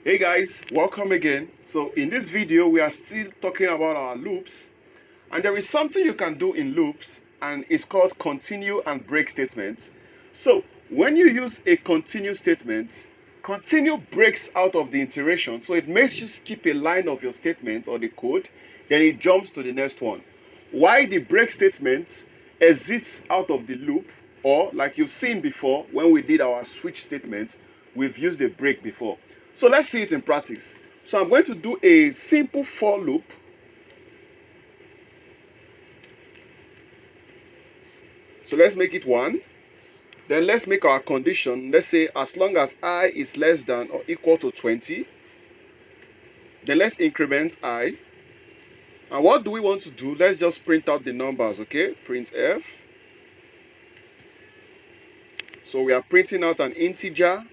Hey guys, welcome again. So in this video we are still talking about our loops, and there is something you can do in loops, and it's called continue and break statements. So when you use a continue statement, continue breaks out of the iteration, so it makes you skip a line of your statement or the code, then it jumps to the next one. While the break statement exits out of the loop, or like you've seen before when we did our switch statement, we've used a break before. So let's see it in practice. So I'm going to do a simple for loop. So let's make it 1. Then let's make our condition. Let's say as long as I is less than or equal to 20. Then let's increment I. And what do we want to do? Let's just print out the numbers, okay? Printf. So we are printing out an integer.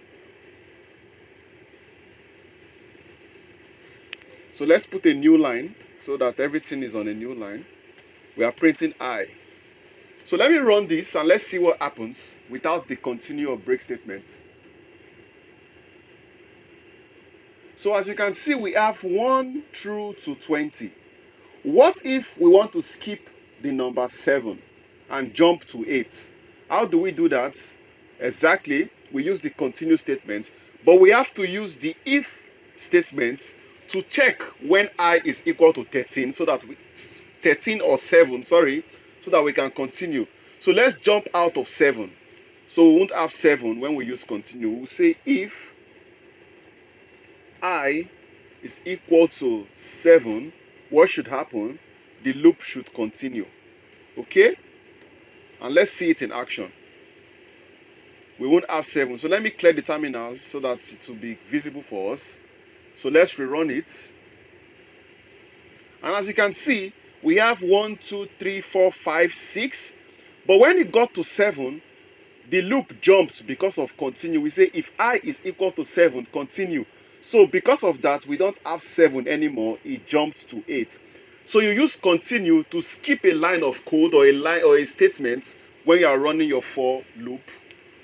So let's put a new line so that everything is on a new line. We are printing I. So let me run this and let's see what happens without the continue or break statements. So as you can see, we have 1 through to 20. What if we want to skip the number 7 and jump to 8? How do we do that? Exactly, we use the continue statement, but we have to use the if statement to check when I is equal to 13, so that 13 or 7, sorry, so that we can continue. So let's jump out of 7. So we won't have 7 when we use continue. We'll say if I is equal to 7, what should happen? The loop should continue. Okay? And let's see it in action. We won't have 7. So let me clear the terminal so that it will be visible for us. So let's rerun it. And as you can see, we have 1, 2, 3, 4, 5, 6. But when it got to 7, the loop jumped because of continue. We say if I is equal to 7, continue. So because of that, we don't have 7 anymore. It jumped to 8. So you use continue to skip a line of code or a line or a statement when you are running your for loop.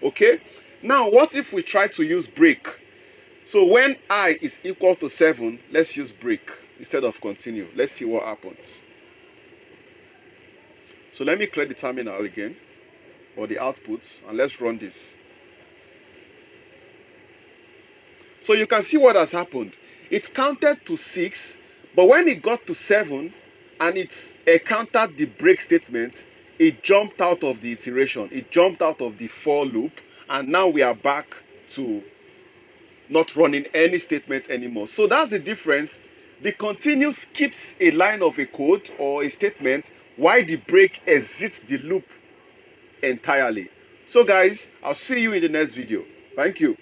Okay? Now, what if we try to use break? So when I is equal to 7, let's use break instead of continue. Let's see what happens. So let me clear the terminal again, or the output, and let's run this. So you can see what has happened. It counted to 6, but when it got to 7 and it encountered the break statement, it jumped out of the iteration. It jumped out of the for loop, and now we are back to not running any statement anymore. So that's the difference. The continue skips a line of a code or a statement, while the break exits the loop entirely. So guys, I'll see you in the next video. Thank you.